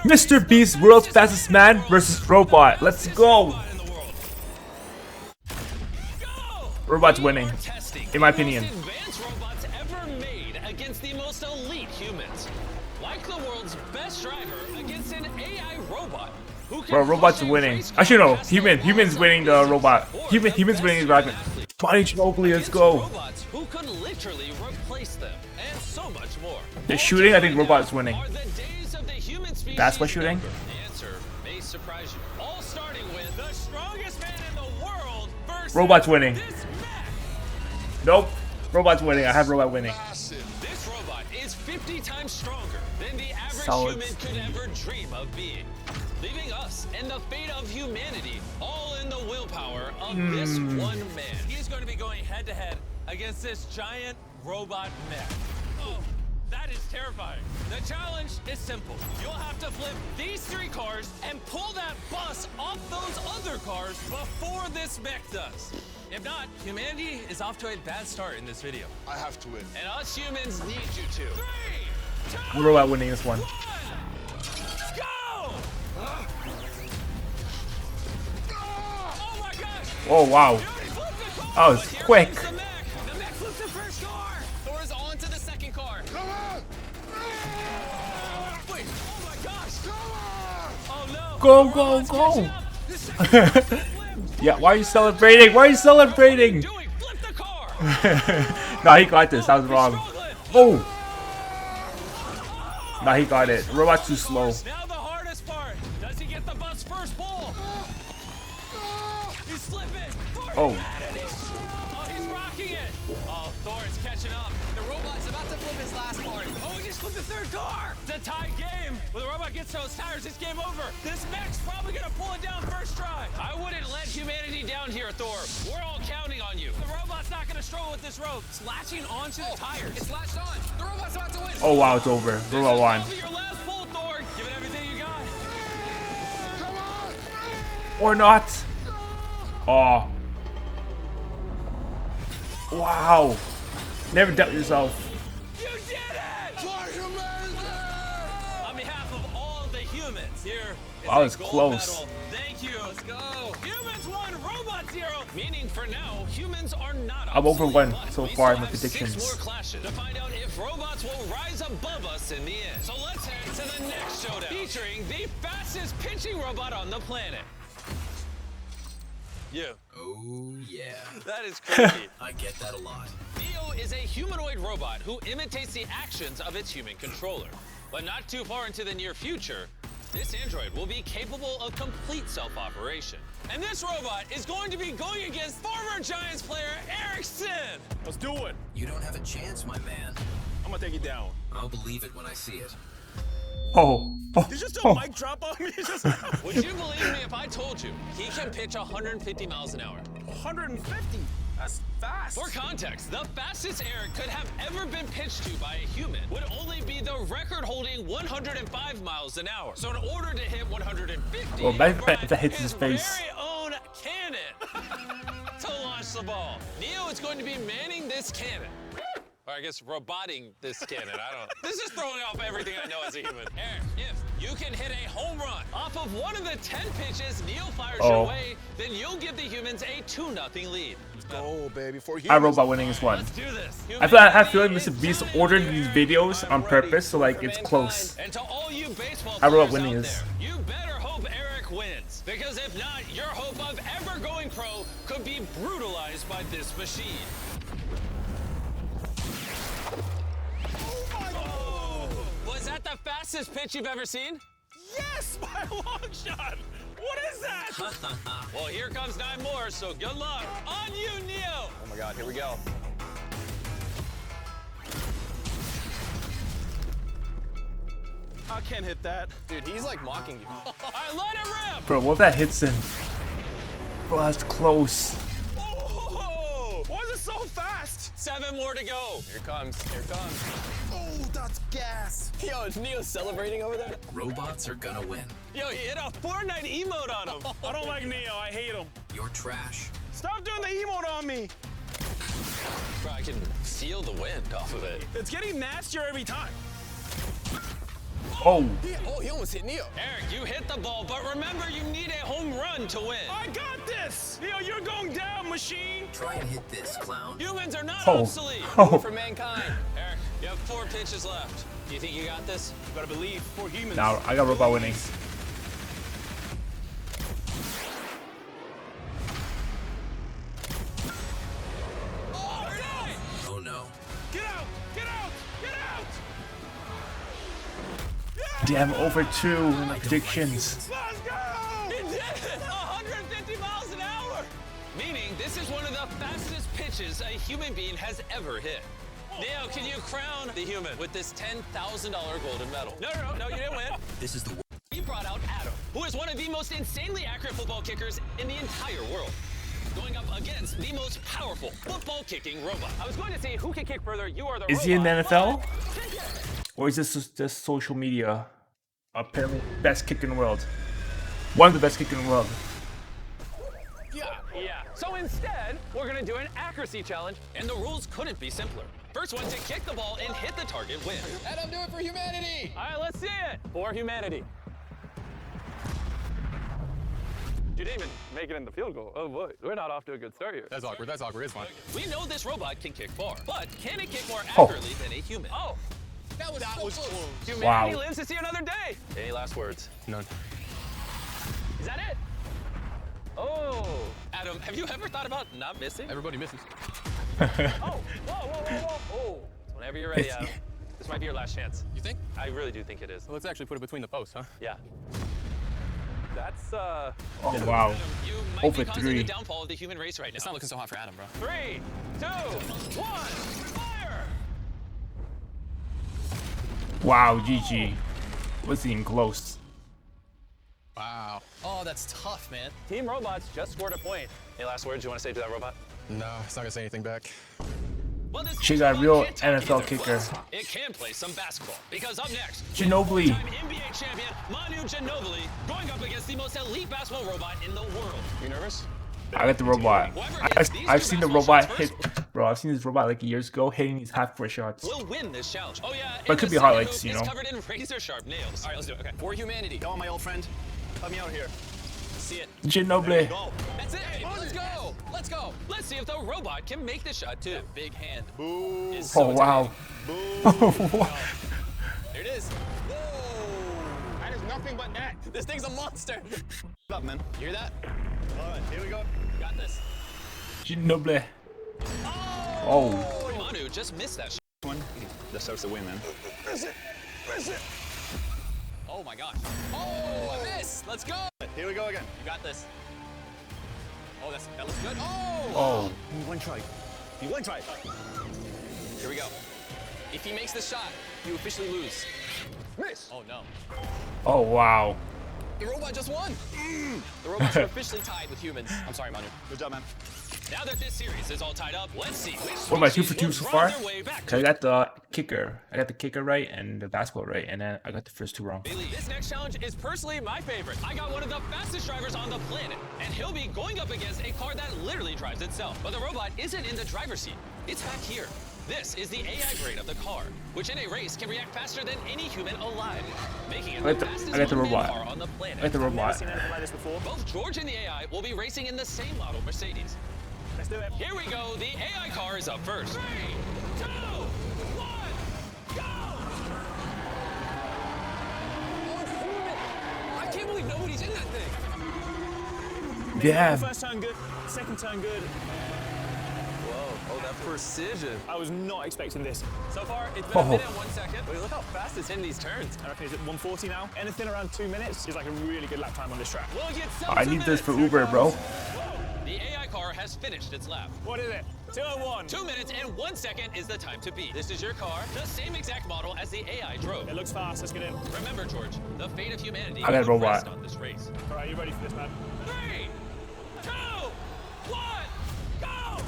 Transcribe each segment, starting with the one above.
MrBeast, world's fastest man versus robot. Let's go. Robot's winning, in my opinion. Advanced robots ever made against the most elite humans. Like the world's best driver against an AI robot. Bro, robot's winning. Actually, no. Human's winning the robot. Human's winning the robot. Bunny Chokely, let's go. Robots who could literally replace them, and so much more. The shooting, I think robot's winning. Are the days of the human species Basketball shooting? numbered? The answer may surprise you. All starting with the strongest man in the world versus Robot's winning. this mech. Nope. Robot's winning. I have robot winning. This robot is 50 times stronger than the average Solid human could ever dream of being, leaving us and the fate of humanity all in the willpower of this one man. He is going to be going head-to-head against this giant robot mech. Oh, that is terrifying. The challenge is simple. You'll have to flip these 3 cars and pull that bus off those other cars before this mech does. If not, humanity is off to a bad start in this video. I have to win. And us humans need you to. 3, 2, Robot winning this one. 1, go! Oh my gosh! Oh wow. That was quick. The mech flipped the first car! Thor's on to the second car. Come on! Wait, oh my gosh! Oh no! Go, Robot's go, catching up. The second car flipped. Yeah, why are you celebrating? Why are you celebrating? Doing? Flip the car! Nah, he got this. That was wrong. Struggling. Oh. Nah, he got it. Robot's too slow. Now the hardest part. Does he get the bus first pull? He's slipping. Thor Oh. had it. Oh, he's rocking it. Oh, Thor is catching up. The robot's about to flip his last part. Oh, he just flipped the third car. It's a tie game. When the robot gets those tires, it's game over. This mech's probably gonna pull it down first try. I wouldn't let humanity down here, Thor. We're all counting on you. The robot's not gonna struggle with this rope. It's latching onto the tires. It's latched on. The robot's about to win. Oh wow, it's over. Robot won. This is your last pull, Thor. Give it everything you got. Come on! Or not. Oh. Wow. Never doubt yourself. You did it! For humanity! On behalf of all the humans, here is That a was gold close. medal. Thank you. Let's go. Humans won, robot 0. Meaning for now, humans are not I'm over obsolete, 1 but so we far in still the have 6 predictions. more clashes to find out if robots will rise above us in the end. So let's head to the next showdown, featuring the fastest pitching robot on the planet. You. Oh, yeah. That is crazy. I get that a lot. Neo is a humanoid robot who imitates the actions of its human controller. But not too far into the near future, this android will be capable of complete self-operation. And this robot is going to be going against former Giants player Erickson. Let's do it. You don't have a chance, my man. I'm gonna take you down. I'll believe it when I see it. Oh. Oh. Did you just do Oh. a mic drop on me? Just Would you believe me if I told you he can pitch 150 miles an hour? 150. That's fast. For context, the fastest Eric could have ever been pitched to by a human would only be the record-holding 105 miles an hour. So in order to hit 150, Well, he if that hits his brought face. very own cannon to launch the ball. Neo is going to be manning this cannon. Or I guess roboting this cannon, I don't know. This is throwing off everything I know as a human. Eric, if you can hit a home run off of one of the 10 pitches Neo fires your way, then you'll give the humans a 2-0 lead. Go, baby. For humans. I robot winning this one. Let's do this. I feel like I feel like MrBeast ordered these videos on purpose, so like it's close. And to all you baseball I robot players winning out this. there, you better hope Eric wins. Because if not, your hope of ever going pro could be brutalized by this machine. Oh, was that the fastest pitch you've ever seen? Yes, by a long shot. What is that? Well, here comes 9 more, so good luck. On you, Neo. Oh my God, here we go. I can't hit that. Dude, he's like mocking you. All right, let it rip. Bro, what if that hits him? Bro, that's close. Oh, why is it so fast? 7 more to go. Here comes. Here comes. Oh, that's gas. Yo, is Neo celebrating over there? Robots are gonna win. Yo, he hit a Fortnite emote on him. I don't like Neo. I hate him. You're trash. Stop doing the emote on me. Bro, I can feel the wind off of it. It's getting nastier every time. Oh, Oh, he almost hit Neo. Eric, you hit the ball, but remember you need a home run to win. I got this! Neo, you're going down, machine! Try and hit this, clown. Humans are not Oh. obsolete. Oh. For mankind. Eric, you have 4 pitches left. Do you think you got this? You gotta believe for humans. now I got robot winning. Oh no. Get out! Get out! Get out! Damn, over 2 in the predictions. Let's go! He did it! 150 miles an hour! Meaning this is one of the fastest pitches a human being has ever hit. Now, can you crown the human with this $10,000 golden medal? No, you didn't win. This is the We brought out Adam, who is one of the most insanely accurate football kickers in the entire world. Going up against the most powerful football kicking robot. I was going to say, who can kick further? You are the Is he in the robot, NFL? but- Or is this just social media? Apparently, best kick in the world. One of the best kick in the world. Yeah. So instead, we're gonna do an accuracy challenge, and the rules couldn't be simpler. First one to kick the ball and hit the target wins. Adam, do it for humanity. All right, let's see it. For humanity. You didn't even make it in the field goal. Oh boy, we're not off to a good start here. That's awkward. That's awkward. It's fine. We know this robot can kick far, but can it kick more Oh. accurately than a human? Oh, That was close. humanity Wow. lives to see another day. Any last words? None. Is that it? Oh, Adam, have you ever thought about not missing? Everybody misses. Oh, whoa. Oh, whenever you're ready, Adam. This might be your last chance. You think? I really do think it is. Well, let's actually put it between the posts, huh? Yeah. That's Oh wow. You might Over be causing 3. the downfall of the human race right now. It's not looking so hot for Adam, bro. 3, 2, 1, fire! Wow, GG. Wasn't even close. Wow. Oh, that's tough, man. Team Robots just scored a point. Any last words you want to say to that robot? No, it's not gonna say anything back. Well, this She got a robot real can't talk NFL either, kicker. but it can play some basketball. Because up next, Ginobili. two-time NBA champion Manu Ginobili going up against the most elite basketball robot in the world. You nervous? I got the robot. I've seen the robot hit, bro. I've seen this robot like years ago hitting these half-court shots. We'll win this challenge. Oh yeah, But it and could the be second highlights, hoop you is know. covered in razor-sharp nails. All right, let's do it. Okay. For humanity. Come on, my old friend. Help me out here. See it. Ginobili. Go. That's it. Let's go. Let's go. Let's see if the robot can make the shot too. Big hand. Boo. Is so Oh wow. There it is. That is nothing but net. This thing's a monster. What's up, man? You hear that? All right, here we go. Got this. Ginobili. Oh. Manu just missed that shot. One deserves to win, man. Oh my gosh. Oh, a miss. Let's go. Here we go again. You got this. Oh, that looks good. Oh. Oh. One try. One try. Here we go. If he makes the shot, you officially lose. Miss. Oh no. Oh wow. The robot just won. The robots are officially tied with humans. I'm sorry, Manu. Good job, man. Now that this series is all tied up, let's see which What am I, 2 species for 2 will so draw far? their way back to 'Cause I got the kicker. I got the kicker right and the basketball right, and then I got the first 2 wrong. This next challenge is personally my favorite. I got one of the fastest drivers on the planet, and he'll be going up against a car that literally drives itself. But the robot isn't in the driver's seat. It's back here. This is the AI brain of the car, which in a race can react faster than any human alive, making it I the got fastest the unmanned robot. car on the planet. I got the robot. Seen anything like this before? Both George and the AI will be racing in the same model Mercedes. Let's do it. Here we go. The AI car is up first. 3, 2, 1, go! Oh, it's human. I can't believe nobody's in that thing. Yeah. First turn good. Second turn good. Whoa, oh, that precision. I was not expecting this. So far, it's been a Oh. minute and 1 second. But look how fast it's in these turns. I reckon it's at 140 now. Anything around 2 minutes is like a really good lap time on this track. We'll get I need this for Uber, bro. The AI car has finished its lap. What is it? 201. 2 minutes and 1 second is the time to beat. This is your car, the same exact model as the AI drove. It looks fast. Let's get in. Remember, George, the fate of humanity I got a would robot. rest on this race. All right, you ready for this, man? 3, 2, 1, go!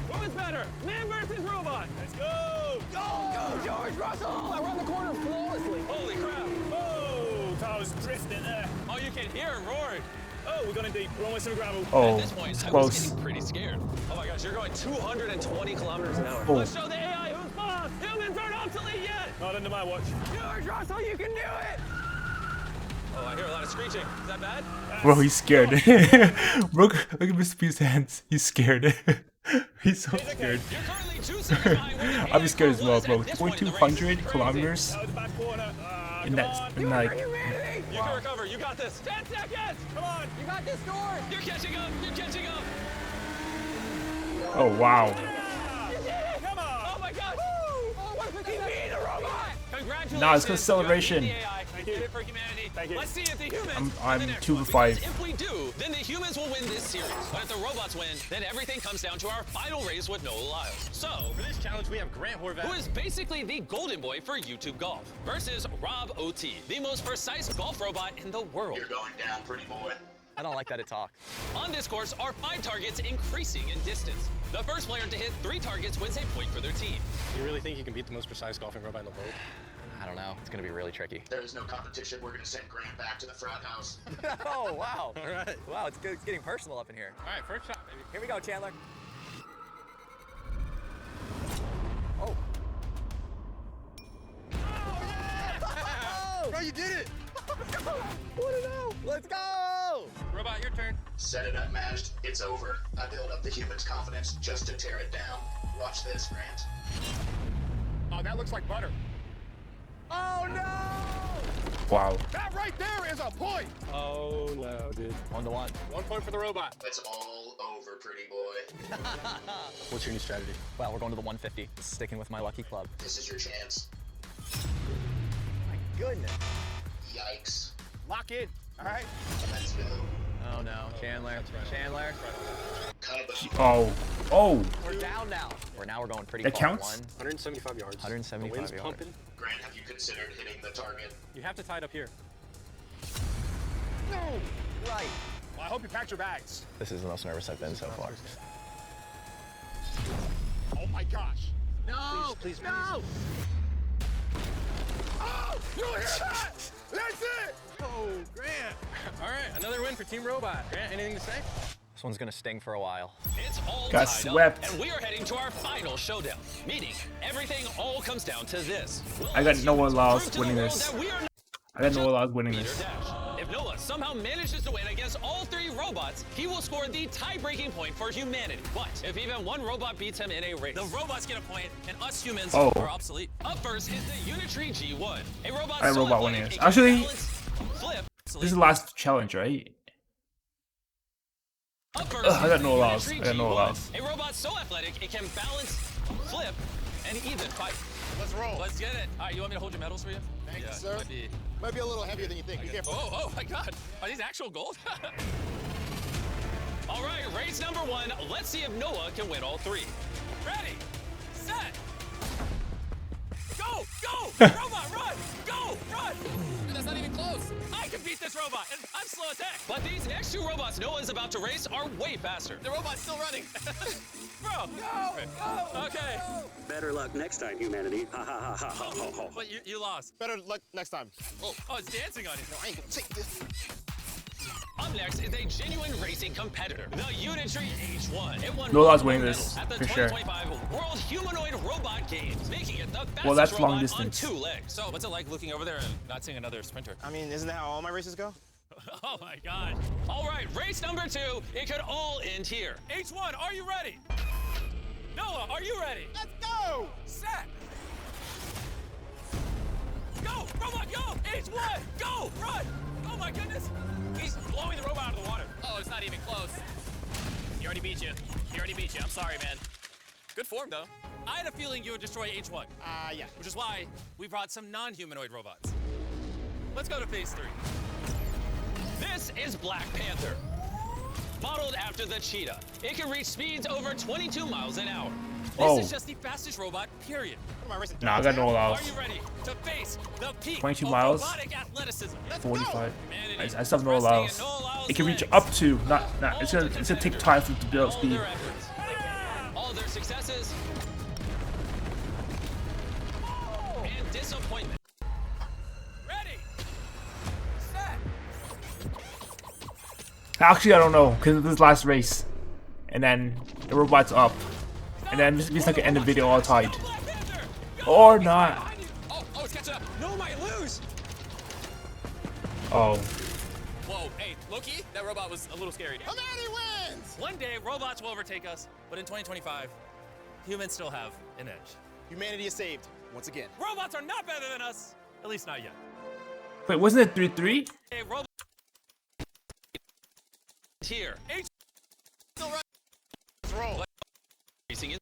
What was better, man versus robot? Let's go. Go, George Russell! I run the corner flawlessly. Holy crap! Oh, car was drifting there. Oh, you can hear it roaring. Oh, we're going deep. We're almost in the gravel. Oh, At this point, it's I was close. getting pretty scared. Oh my gosh, you're going 220 kilometers an hour. Oh. Let's show the AI who's boss. Humans aren't obsolete yet. No, Not under my watch. Russell, you can do it! Oh, I hear a lot of screeching. Is that bad? Bro, he's scared. Bro, look at MrBeast's hands. He's scared. He's so scared. You're currently 2 seconds behind where the I'd be scared as well, bro. at this point in the race. 2,200 kilometers That was back corner. in that, in like. You can recover. You got this. 10 seconds. Come on. You got this door! You're catching up. You're catching up. Oh wow. Come on. Oh my gosh. Oh, what if we can beat the robot? Congratulations. Nah, it's 'cause celebration. You have beaten the AI. Thank You you. did it for humanity. Thank you. Let's see if the humans I'm win the next 2 one, for 5. because if we do, then the humans will win this series. But if the robots win, then everything comes down to our final race with Noah Lyles. So, For this challenge, we have Grant Horvath. who is basically the golden boy for YouTube golf, versus Rob OT, the most precise golf robot in the world. You're going down, pretty boy. I don't like that it talks. On this course are 5 targets increasing in distance. The first player to hit 3 targets wins a point for their team. You really think you can beat the most precise golfing robot in the world? I don't know. It's gonna be really tricky. There is no competition. We're gonna send Grant back to the frat house. Oh, wow. All right. Wow, it's getting personal up in here. All right, first shot, baby. Here we go, Chandler. Oh. Bro, you did it! Let's go! Robot, your turn. Set it up, matched. It's over. I built up the human's confidence just to tear it down. Watch this, Grant. Oh, that looks like butter. Oh, no! Wow. That right there is a point! Oh, no, dude. 1-1. 1 point for the robot. It's all over, pretty boy. What's your new strategy? Well, we're going to the 150. Sticking with my lucky club. This is your chance. My goodness. Yikes. Lock in. All right. Let's go. Oh, no. Chandler. Chandler. Kaboom. Oh. Oh. We're down now. We're going pretty That far. counts? 175 yards. 175 The wind's yards. pumping. Grant, have you considered hitting the target? You have to tie it up here. No! Right. Well, I hope you packed your bags. This is the most nervous I've been so far. Oh my gosh. No! Please, please, no! Oh, you hear that? That's it. Oh, Grant. All right, another win for Team Robot. Grant, anything to say? This one's gonna sting for a while. It's all Got tied swept. up, and we are heading to our final showdown. Meaning, everything all comes down to this. Will I got us Noah humans Lyles prove to the winning world this. that we are not I got Noah Lyles winning beat or this. dash? If Noah somehow manages to win against all 3 robots, he will score the tie-breaking point for humanity. But if even one robot beats him in a race, the robots get a point, and us humans Oh. are obsolete. Up first is the Unitree G1, a robot. I so robot athletic winning it this. can Actually, balance, flip. This is the last challenge, right? Up first Ugh, I got is Noah the Lyles. Unitree I got Noah G1, Lyles. a robot so athletic it can balance, flip, and even fight. Let's roll. Let's get it. All right, you want me to hold your medals for you? Thank you, sir. Might be... Might be a little heavier than you think. Be careful. Oh my God. Are these actual gold? All right, race number 1. Let's see if Noah can win all 3. Ready, set, go, go, robot, run, go, run. Dude, that's not even close. I can beat this robot, and I'm slow attack. But these next 2 robots Noah is about to race are way faster. The robot's still running. Bro. Go! Okay. Better luck next time, humanity. Ha ha ha ha ha ha ha. But you lost. Better luck next time. Oh, it's dancing on you. I ain't gonna take this. Up next is a genuine racing competitor, the Unitree H1. It won Noah Lyles gold winning medals this, at the for sure. 2025 World Humanoid Robot Games, making it the fastest Well, that's robot long distance. on 2 legs. So what's it like looking over there and not seeing another sprinter? I mean, isn't that how all my races go? Oh my God. All right, race number 2. It could all end here. H1, are you ready? Noah, are you ready? Let's go! Set. Go, robot, go! H1, go, run! Oh my goodness. He's blowing the robot out of the water. Oh, it's not even close. He already beat you. He already beat you. I'm sorry, man. Good form, though. I had a feeling you would destroy H1. Yeah. Which is why we brought some non-humanoid robots. Let's go to phase 3. This is Black Panther. Modeled after the cheetah, it can reach speeds over 22 miles an hour. This Oh. is just the fastest robot, period. What am I racing? Nah, I got Noah Are Lyles. you ready to face the peak 22 of miles? robotic athleticism? 45. Humanity I still have Noah resting in Lyles. Noah Lyles' It can reach legs. up to, not, it's gonna take time for it to build All speed. their efforts, all their successes, and disappointment. Ready, set. Actually, I don't know, because of this last race. And then the robot's up. And then just like an end the video all tied. Black Panther! Go! Or not. Oh, Oh. Whoa, hey, Loki, that robot was a little scary. Humanity wins! One day, robots will overtake us, but in 2025, humans still have an edge. Humanity is saved, once again. Robots are not better than us, at least not yet. Wait, wasn't it 3-3? Hey, robot here. H Roll. racing in.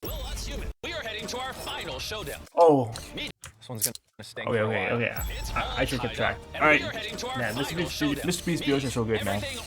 Well, us human. We are heading to our final showdown. Oh. This one's gonna sting Okay. for a while. I should keep track. And Alright. we are heading to our Man, final Mr. showdown. Beast videos are so good, man. Everything